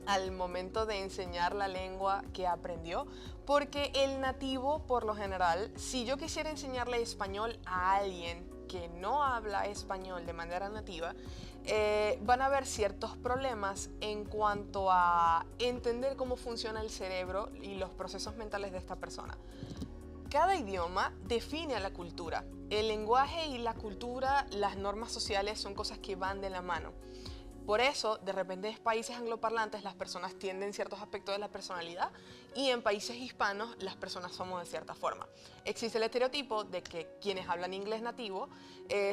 al momento de enseñar la lengua que aprendió, porque el nativo, por lo general, si yo quisiera enseñarle español a alguien que no habla español de manera nativa, van a haber ciertos problemas en cuanto a entender cómo funciona el cerebro y los procesos mentales de esta persona. Cada idioma define a la cultura. El lenguaje y la cultura, las normas sociales son cosas que van de la mano. Por eso, de repente en países angloparlantes las personas tienden ciertos aspectos de la personalidad y en países hispanos las personas somos de cierta forma. Existe el estereotipo de que quienes hablan inglés nativo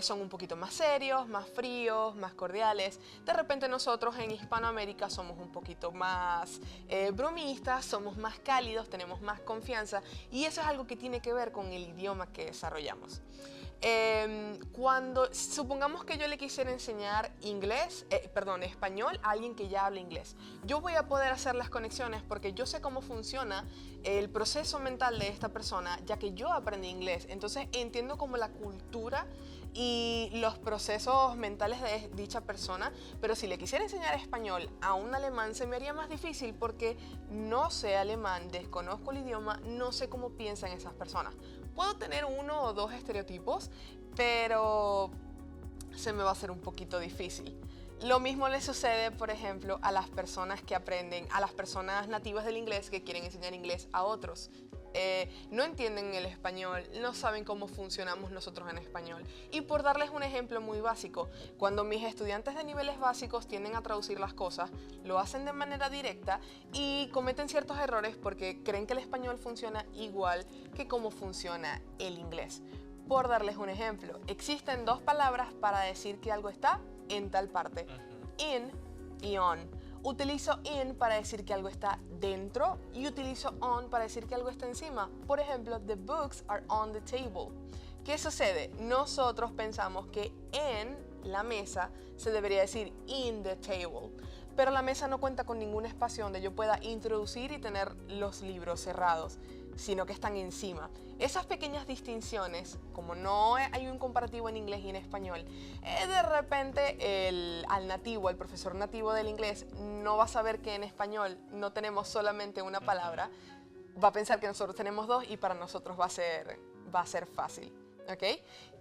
son un poquito más serios, más fríos, más cordiales. De repente nosotros en Hispanoamérica somos un poquito más bromistas, somos más cálidos, tenemos más confianza, y eso es algo que tiene que ver con el idioma que desarrollamos. Cuando supongamos que yo le quisiera enseñar español a alguien que ya habla inglés, yo voy a poder hacer las conexiones porque yo sé cómo funciona el proceso mental de esta persona, ya que yo aprendí inglés. Entonces entiendo como la cultura y los procesos mentales de dicha persona. Pero si le quisiera enseñar español a un alemán, se me haría más difícil porque no sé alemán, desconozco el idioma, no sé cómo piensan esas personas. Puedo tener uno o dos estereotipos, pero se me va a hacer un poquito difícil. Lo mismo le sucede, por ejemplo, a las personas que aprenden, a las personas nativas del inglés que quieren enseñar inglés a otros. No entienden el español, no saben cómo funcionamos nosotros en español. Y por darles un ejemplo muy básico, cuando mis estudiantes de niveles básicos tienden a traducir las cosas, lo hacen de manera directa y cometen ciertos errores porque creen que el español funciona igual que cómo funciona el inglés. Por darles un ejemplo, existen dos palabras para decir que algo está en tal parte, in y on. Utilizo in para decir que algo está dentro y utilizo on para decir que algo está encima. Por ejemplo, the books are on the table. ¿Qué sucede? Nosotros pensamos que en la mesa se debería decir in the table, pero la mesa no cuenta con ningún espacio donde yo pueda introducir y tener los libros cerrados, sino que están encima. Esas pequeñas distinciones, como no hay un comparativo en inglés y en español, de repente al nativo, al profesor nativo del inglés, no va a saber que en español no tenemos solamente una palabra, va a pensar que nosotros tenemos dos y para nosotros va a ser fácil. ¿Ok?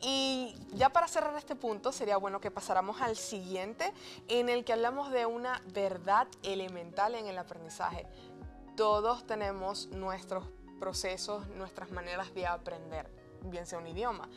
Y ya para cerrar este punto, sería bueno que pasáramos al siguiente, en el que hablamos de una verdad elemental en el aprendizaje. Todos tenemos nuestros procesos, nuestras maneras de aprender, bien sea un idioma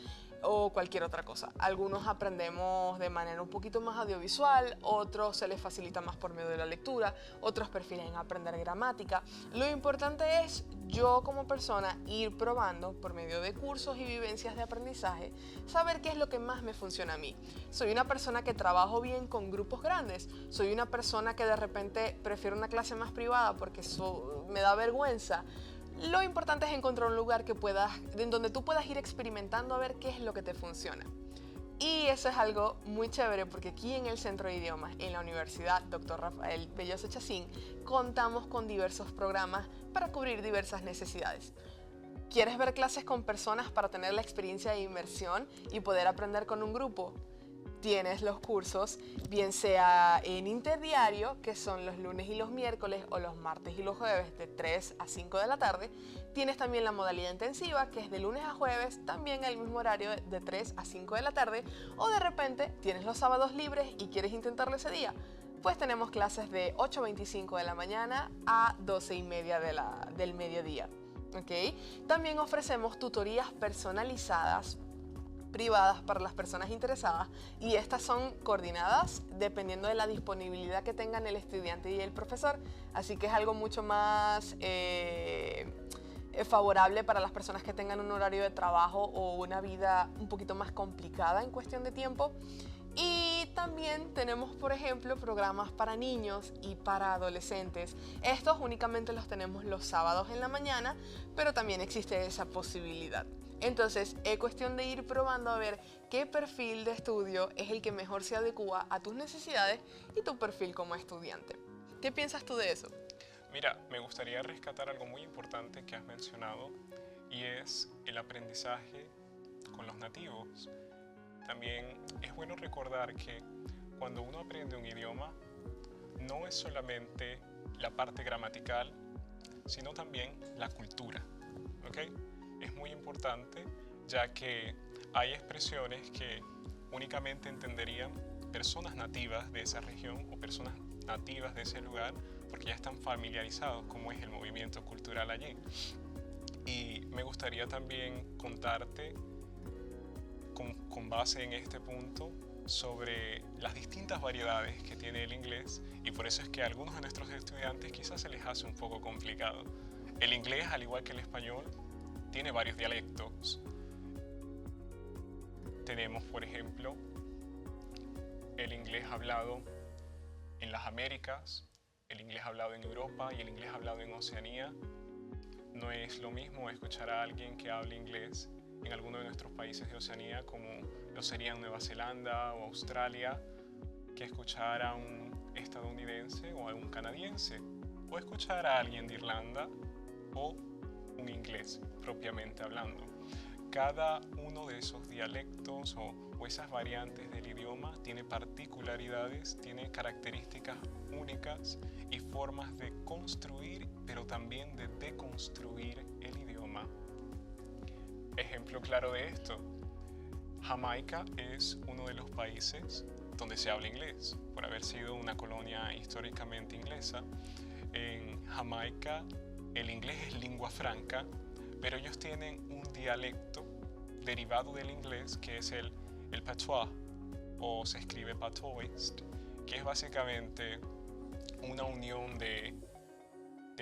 o cualquier otra cosa. Algunos aprendemos de manera un poquito más audiovisual, otros se les facilita más por medio de la lectura, otros prefieren aprender gramática. Lo importante es yo como persona ir probando por medio de cursos y vivencias de aprendizaje, saber qué es lo que más me funciona a mí. Soy una persona que trabajo bien con grupos grandes, soy una persona que de repente prefiero una clase más privada porque me da vergüenza. Lo importante es encontrar un lugar en donde tú puedas ir experimentando a ver qué es lo que te funciona. Y eso es algo muy chévere porque aquí en el Centro de Idiomas, en la Universidad Dr. Rafael Belloso Chacín, contamos con diversos programas para cubrir diversas necesidades. ¿Quieres ver clases con personas para tener la experiencia de inmersión y poder aprender con un grupo? Tienes los cursos, bien sea en interdiario, que son los lunes y los miércoles, o los martes y los jueves de 3 a 5 de la tarde. Tienes también la modalidad intensiva, que es de lunes a jueves, también el mismo horario de 3 a 5 de la tarde. O de repente tienes los sábados libres y quieres intentarlo ese día. Pues tenemos clases de 8:25 de la mañana a 12:30 del mediodía. ¿Okay? También ofrecemos tutorías personalizadas privadas para las personas interesadas, y estas son coordinadas dependiendo de la disponibilidad que tengan el estudiante y el profesor, así que es algo mucho más favorable para las personas que tengan un horario de trabajo o una vida un poquito más complicada en cuestión de tiempo. Y también tenemos, por ejemplo, programas para niños y para adolescentes. Estos únicamente los tenemos los sábados en la mañana, pero también existe esa posibilidad. Entonces, es cuestión de ir probando a ver qué perfil de estudio es el que mejor se adecua a tus necesidades y tu perfil como estudiante. ¿Qué piensas tú de eso? Mira, me gustaría rescatar algo muy importante que has mencionado, y es el aprendizaje con los nativos. También es bueno recordar que cuando uno aprende un idioma, no es solamente la parte gramatical, sino también la cultura, ¿ok? Es muy importante, ya que hay expresiones que únicamente entenderían personas nativas de esa región o personas nativas de ese lugar, porque ya están familiarizados cómo es el movimiento cultural allí. Y me gustaría también contarte, con base en este punto, sobre las distintas variedades que tiene el inglés, y por eso es que a algunos de nuestros estudiantes quizás se les hace un poco complicado. El inglés, al igual que el español, tiene varios dialectos. Tenemos, por ejemplo, el inglés hablado en las Américas, el inglés hablado en Europa y el inglés hablado en Oceanía. No es lo mismo escuchar a alguien que hable inglés en alguno de nuestros países de Oceanía, como lo serían Nueva Zelanda o Australia, que escuchar a un estadounidense o a un canadiense, o escuchar a alguien de Irlanda o un inglés propiamente hablando. Cada uno de esos dialectos o esas variantes del idioma tiene particularidades, tiene características únicas y formas de construir, pero también de deconstruir el idioma. Ejemplo claro de esto: Jamaica es uno de los países donde se habla inglés, por haber sido una colonia históricamente inglesa. En Jamaica el inglés es lingua franca, pero ellos tienen un dialecto derivado del inglés que es el patois, o se escribe patois, que es básicamente una unión de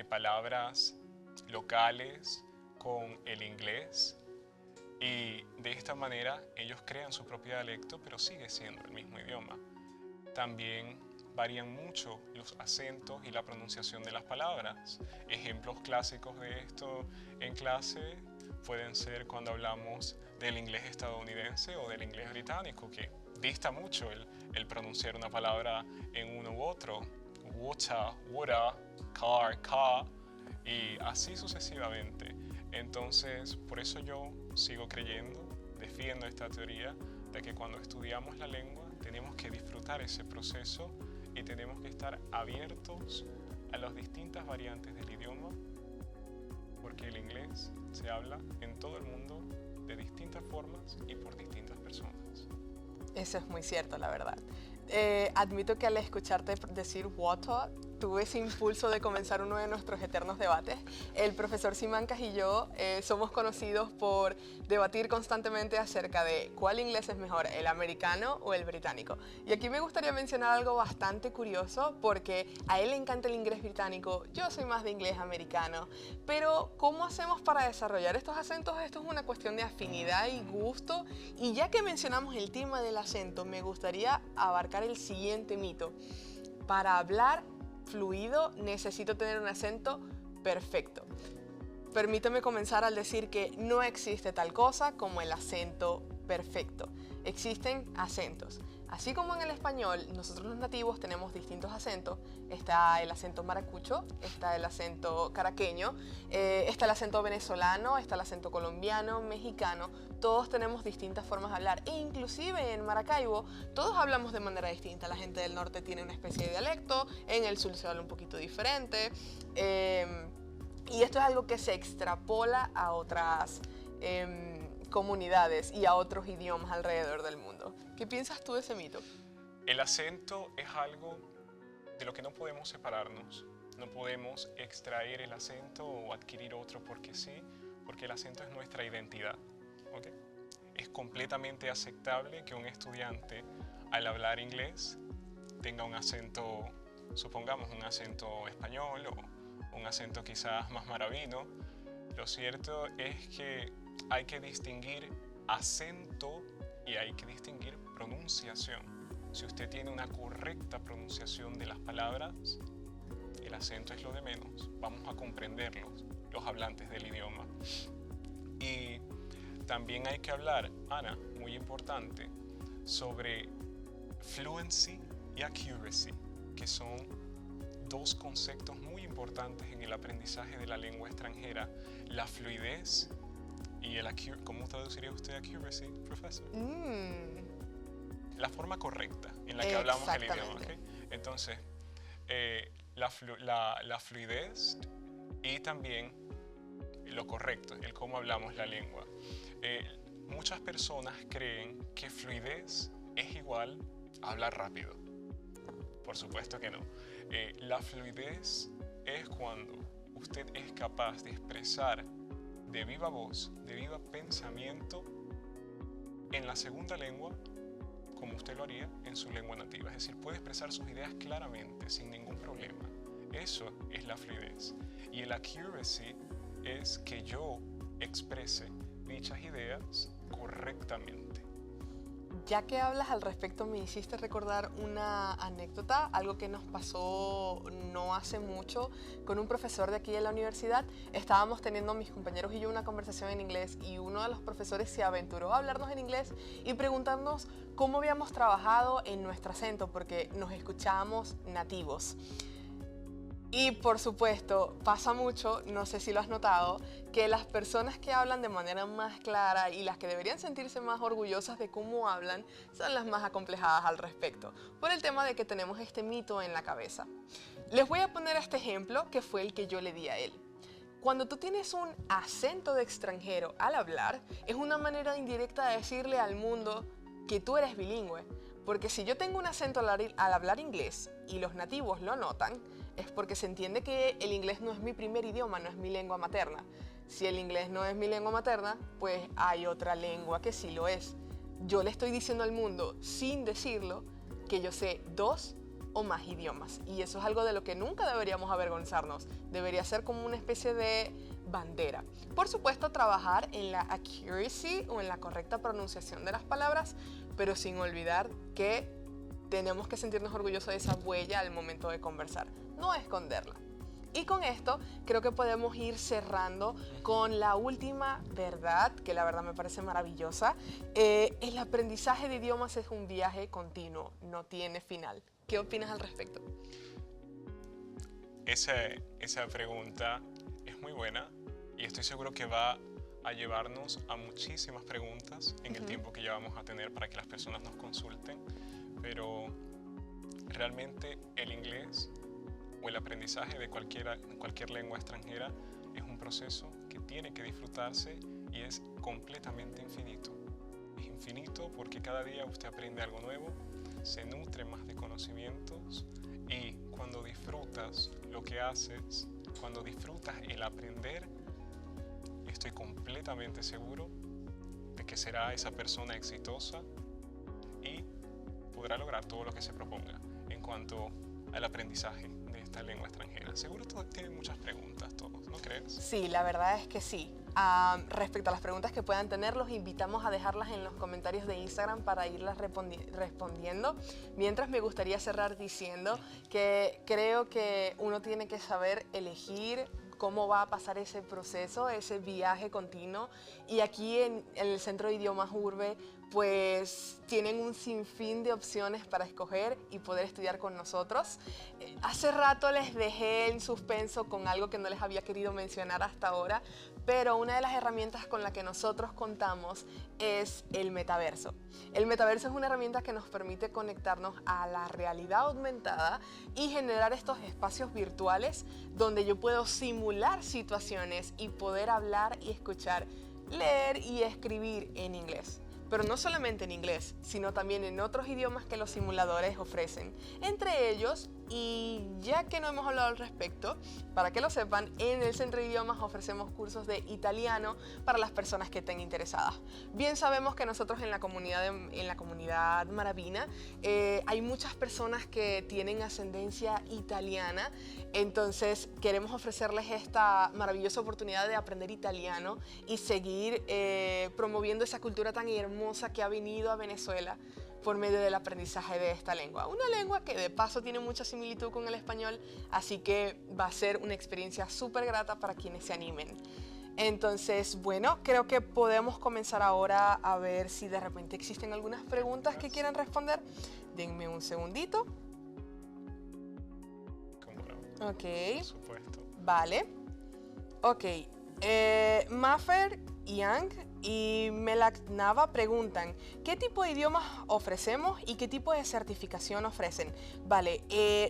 palabras locales con el inglés, y de esta manera ellos crean su propio dialecto, pero sigue siendo el mismo idioma. También varían mucho los acentos y la pronunciación de las palabras. Ejemplos clásicos de esto en clase pueden ser cuando hablamos del inglés estadounidense o del inglés británico, que dista mucho el pronunciar una palabra en uno u otro. Water, water, car, car, y así sucesivamente. Entonces, por eso yo sigo creyendo, defiendo esta teoría de que cuando estudiamos la lengua tenemos que disfrutar ese proceso y tenemos que estar abiertos a las distintas variantes del idioma, porque el inglés se habla en todo el mundo de distintas formas y por distintas personas. Eso es muy cierto, la verdad. Admito que al escucharte decir water, tuve ese impulso de comenzar uno de nuestros eternos debates. El profesor Simancas y yo somos conocidos por debatir constantemente acerca de cuál inglés es mejor, el americano o el británico. Y aquí me gustaría mencionar algo bastante curioso, porque a él le encanta el inglés británico, yo soy más de inglés americano. Pero, ¿cómo hacemos para desarrollar estos acentos? Esto es una cuestión de afinidad y gusto. Y ya que mencionamos el tema del acento, me gustaría abarcar el siguiente mito. Para hablar fluido necesito tener un acento perfecto. Permíteme comenzar al decir que no existe tal cosa como el acento perfecto. Existen acentos. Así como en el español, nosotros los nativos tenemos distintos acentos. Está el acento maracucho, está el acento caraqueño, está el acento venezolano, está el acento colombiano, mexicano. Todos tenemos distintas formas de hablar. E inclusive en Maracaibo, todos hablamos de manera distinta. La gente del norte tiene una especie de dialecto, en el sur se habla un poquito diferente. Y esto es algo que se extrapola a otras comunidades y a otros idiomas alrededor del mundo. ¿Qué piensas tú de ese mito? El acento es algo de lo que no podemos separarnos. No podemos extraer el acento o adquirir otro porque sí, porque el acento es nuestra identidad. ¿Okay? Es completamente aceptable que un estudiante al hablar inglés tenga un acento, supongamos un acento español o un acento quizás más maravino. Lo cierto es que hay que distinguir acento y hay que distinguir pronunciación. Si usted tiene una correcta pronunciación de las palabras, el acento es lo de menos. Vamos a comprenderlos, los hablantes del idioma. Y también hay que hablar, Ana, muy importante, sobre fluency y accuracy, que son dos conceptos muy importantes en el aprendizaje de la lengua extranjera. La fluidez y el accuracy. ¿Cómo traduciría usted accuracy, profesor? La forma correcta en la que hablamos el idioma. ¿Okay? Entonces, la fluidez y también lo correcto, el cómo hablamos la lengua. Muchas personas creen que fluidez es igual a hablar rápido. Por supuesto que no. La fluidez es cuando usted es capaz de expresar de viva voz, de viva pensamiento en la segunda lengua como usted lo haría en su lengua nativa. Es decir, puede expresar sus ideas claramente, sin ningún problema. Eso es la fluidez. Y el accuracy es que yo exprese dichas ideas correctamente. Ya que hablas al respecto, me hiciste recordar una anécdota, algo que nos pasó no hace mucho con un profesor de aquí de la universidad. Estábamos teniendo mis compañeros y yo una conversación en inglés y uno de los profesores se aventuró a hablarnos en inglés y preguntarnos cómo habíamos trabajado en nuestro acento, porque nos escuchábamos nativos. Y por supuesto, pasa mucho, no sé si lo has notado, que las personas que hablan de manera más clara y las que deberían sentirse más orgullosas de cómo hablan son las más acomplejadas al respecto, por el tema de que tenemos este mito en la cabeza. Les voy a poner este ejemplo que fue el que yo le di a él. Cuando tú tienes un acento de extranjero al hablar, es una manera indirecta de decirle al mundo que tú eres bilingüe. Porque si yo tengo un acento al hablar inglés y los nativos lo notan, es porque se entiende que el inglés no es mi primer idioma, no es mi lengua materna. Si el inglés no es mi lengua materna, pues hay otra lengua que sí lo es. Yo le estoy diciendo al mundo, sin decirlo, que yo sé 2 o más idiomas. Y eso es algo de lo que nunca deberíamos avergonzarnos. Debería ser como una especie de bandera. Por supuesto, trabajar en la accuracy o en la correcta pronunciación de las palabras, pero sin olvidar que tenemos que sentirnos orgullosos de esa huella al momento de conversar, no esconderla. Y con esto creo que podemos ir cerrando con la última verdad, que la verdad me parece maravillosa. El aprendizaje de idiomas es un viaje continuo, no tiene final. ¿Qué opinas al respecto? Esa pregunta es muy buena y estoy seguro que va a llevarnos a muchísimas preguntas en el tiempo que ya vamos a tener para que las personas nos consulten. Pero realmente el inglés o el aprendizaje de cualquier lengua extranjera es un proceso que tiene que disfrutarse y es completamente infinito. Es infinito porque cada día usted aprende algo nuevo, se nutre más de conocimientos y cuando disfrutas lo que haces, cuando disfrutas el aprender, estoy completamente seguro de que será esa persona exitosa y podrá lograr todo lo que se proponga en cuanto al aprendizaje de esta lengua extranjera. Seguro todos tienen muchas preguntas, todos, ¿no crees? Sí, la verdad es que sí. Respecto a las preguntas que puedan tener, los invitamos a dejarlas en los comentarios de Instagram para irlas respondiendo. Mientras, me gustaría cerrar diciendo que creo que uno tiene que saber elegir cómo va a pasar ese proceso, ese viaje continuo. Y aquí en el Centro de Idiomas Urbe, pues tienen un sinfín de opciones para escoger y poder estudiar con nosotros. Hace rato les dejé en suspenso con algo que no les había querido mencionar hasta ahora, pero una de las herramientas con la que nosotros contamos es el metaverso. El metaverso es una herramienta que nos permite conectarnos a la realidad aumentada y generar estos espacios virtuales donde yo puedo simular situaciones y poder hablar y escuchar, leer y escribir en inglés. Pero no solamente en inglés, sino también en otros idiomas que los simuladores ofrecen. Entre ellos, y ya que no hemos hablado al respecto, para que lo sepan, en el Centro de Idiomas ofrecemos cursos de italiano para las personas que estén interesadas. Bien sabemos que nosotros en la comunidad maravina hay muchas personas que tienen ascendencia italiana, entonces queremos ofrecerles esta maravillosa oportunidad de aprender italiano y seguir promoviendo esa cultura tan hermosa que ha venido a Venezuela por medio del aprendizaje de esta lengua. Una lengua que de paso tiene mucha similitud con el español, así que va a ser una experiencia súper grata para quienes se animen. Entonces, bueno, creo que podemos comenzar ahora a ver si de repente existen algunas preguntas que quieran responder. Denme un segundito. ¿Cómo no? Ok. Por supuesto. Vale. Ok. Maffer, Yang y Melak Nava preguntan, ¿qué tipo de idiomas ofrecemos y qué tipo de certificación ofrecen? Vale,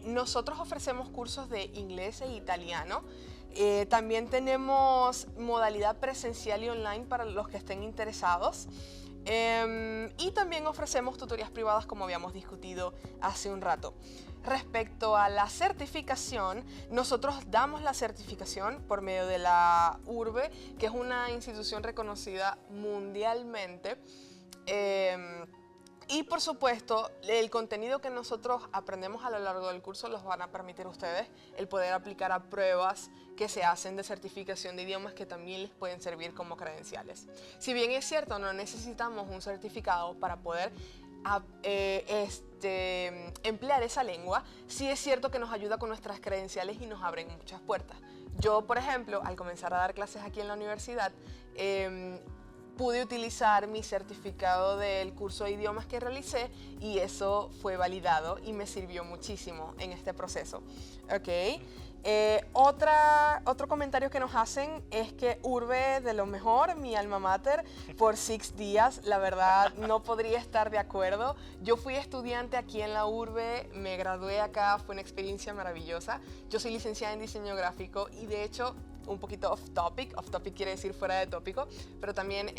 nosotros ofrecemos cursos de inglés e italiano. También tenemos modalidad presencial y online para los que estén interesados. Y también ofrecemos tutorías privadas, como habíamos discutido hace un rato. Respecto a la certificación, nosotros damos la certificación por medio de la URBE, que es una institución reconocida mundialmente. Y por supuesto, el contenido que nosotros aprendemos a lo largo del curso los van a permitir ustedes el poder aplicar a pruebas que se hacen de certificación de idiomas que también les pueden servir como credenciales. Si bien es cierto, no necesitamos un certificado para poder emplear esa lengua, sí es cierto que nos ayuda con nuestras credenciales y nos abren muchas puertas. Yo, por ejemplo, al comenzar a dar clases aquí en la universidad, pude utilizar mi certificado del curso de idiomas que realicé y eso fue validado y me sirvió muchísimo en este proceso. Okay. Otro comentario que nos hacen es que Urbe de lo mejor, mi alma mater, por 6 días, la verdad no podría estar de acuerdo. Yo fui estudiante aquí en la Urbe, me gradué acá, fue una experiencia maravillosa. Yo soy licenciada en diseño gráfico y de hecho, un poquito off topic quiere decir fuera de tópico, pero también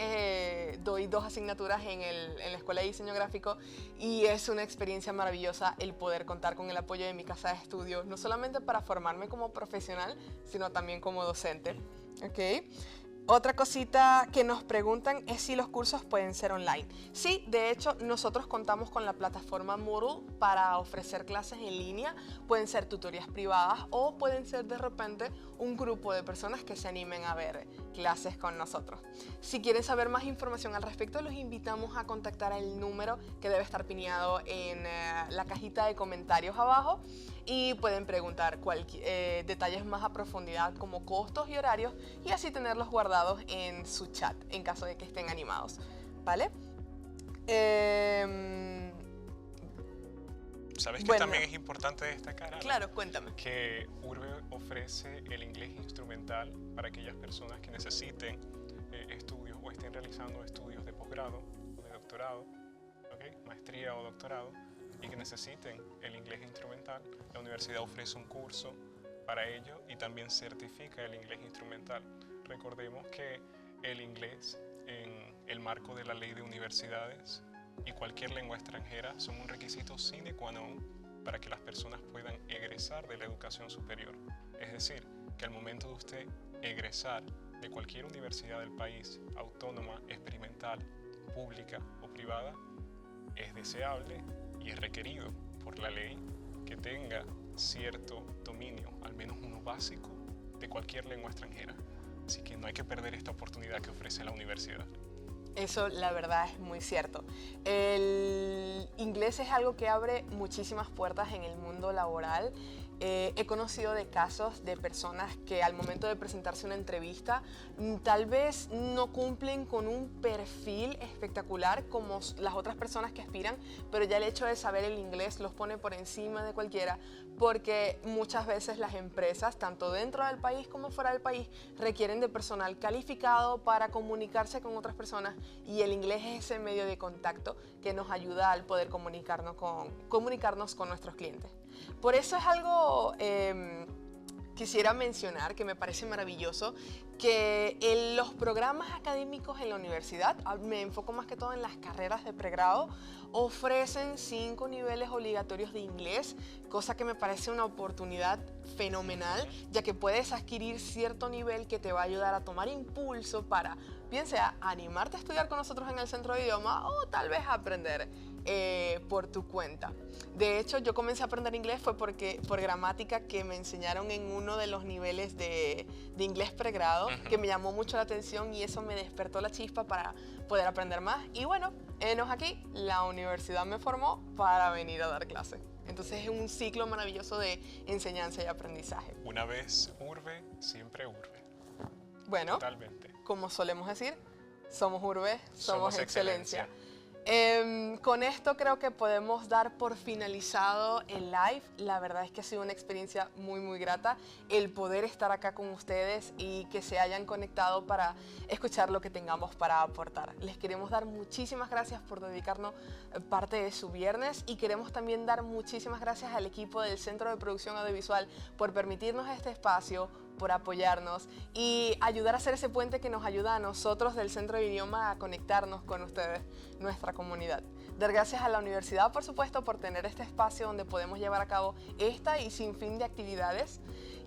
doy 2 asignaturas en la Escuela de Diseño Gráfico y es una experiencia maravillosa el poder contar con el apoyo de mi casa de estudios, no solamente para formarme como profesional, sino también como docente. ¿Okay? Otra cosita que nos preguntan es si los cursos pueden ser online. Sí, de hecho, nosotros contamos con la plataforma Moodle para ofrecer clases en línea. Pueden ser tutorías privadas o pueden ser de repente un grupo de personas que se animen a ver clases con nosotros. Si quieren saber más información al respecto, los invitamos a contactar el número que debe estar pineado en la cajita de comentarios abajo y pueden preguntar detalles más a profundidad como costos y horarios y así tenerlos guardados en su chat en caso de que estén animados, ¿vale? ¿Sabes que también es importante destacar, Ana? Claro, cuéntame. Que Urbe ofrece el inglés instrumental para aquellas personas que necesiten estudios o estén realizando estudios de posgrado o de doctorado, ¿okay? Maestría o doctorado, y que necesiten el inglés instrumental. La universidad ofrece un curso para ello y también certifica el inglés instrumental. Recordemos que el inglés en el marco de la ley de universidades y cualquier lengua extranjera son un requisito sine qua non para que las personas puedan egresar de la educación superior. Es decir, que al momento de usted egresar de cualquier universidad del país, autónoma, experimental, pública o privada, es deseable y es requerido por la ley que tenga cierto dominio, al menos uno básico, de cualquier lengua extranjera. Así que no hay que perder esta oportunidad que ofrece la universidad. Eso la verdad es muy cierto. El inglés es algo que abre muchísimas puertas en el mundo laboral. He conocido de casos de personas que al momento de presentarse una entrevista tal vez no cumplen con un perfil espectacular como las otras personas que aspiran, pero ya el hecho de saber el inglés los pone por encima de cualquiera, porque muchas veces las empresas, tanto dentro del país como fuera del país, requieren de personal calificado para comunicarse con otras personas, y el inglés es ese medio de contacto que nos ayuda al poder comunicarnos con nuestros clientes. Por eso es algo quisiera mencionar que me parece maravilloso, que en los programas académicos en la universidad, me enfoco más que todo en las carreras de pregrado, ofrecen 5 niveles obligatorios de inglés, cosa que me parece una oportunidad fenomenal, ya que puedes adquirir cierto nivel que te va a ayudar a tomar impulso para, bien sea, animarte a estudiar con nosotros en el centro de idioma o tal vez aprender por tu cuenta. De hecho, yo comencé a aprender inglés fue por gramática, que me enseñaron en uno de los niveles de inglés pregrado, que me llamó mucho la atención y eso me despertó la chispa para poder aprender más. Y bueno, enos aquí, la universidad me formó para venir a dar clase. Entonces es un ciclo maravilloso de enseñanza y aprendizaje. Una vez urbe, siempre urbe. Bueno, Totalmente. como solemos decir, somos urbe, somos excelencia. excelencia. Con esto creo que podemos dar por finalizado el live. La verdad es que ha sido una experiencia muy muy grata el poder estar acá con ustedes y que se hayan conectado para escuchar lo que tengamos para aportar. Les queremos dar muchísimas gracias por dedicarnos parte de su viernes, y queremos también dar muchísimas gracias al equipo del Centro de Producción Audiovisual por permitirnos este espacio, por apoyarnos y ayudar a hacer ese puente que nos ayuda a nosotros del Centro de Idioma a conectarnos con ustedes, nuestra comunidad. Dar gracias a la universidad, por supuesto, por tener este espacio donde podemos llevar a cabo esta y sin fin de actividades.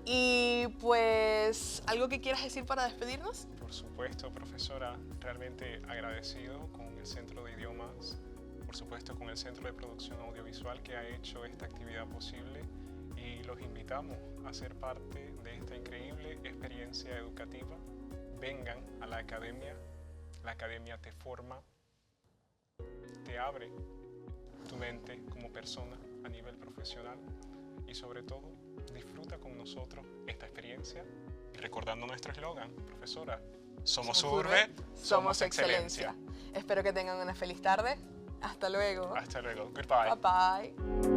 Y pues, ¿algo que quieras decir para despedirnos? Por supuesto, profesora, realmente agradecido con el Centro de Idiomas, por supuesto con el Centro de Producción Audiovisual que ha hecho esta actividad posible, y los invitamos a ser parte de esta increíble experiencia educativa. Vengan a la academia te forma, te abre tu mente como persona a nivel profesional y sobre todo disfruta con nosotros esta experiencia, y recordando nuestro eslogan, profesora, somos urbe, somos excelencia. Espero que tengan una feliz tarde. Hasta luego. Hasta luego. Goodbye. Bye bye.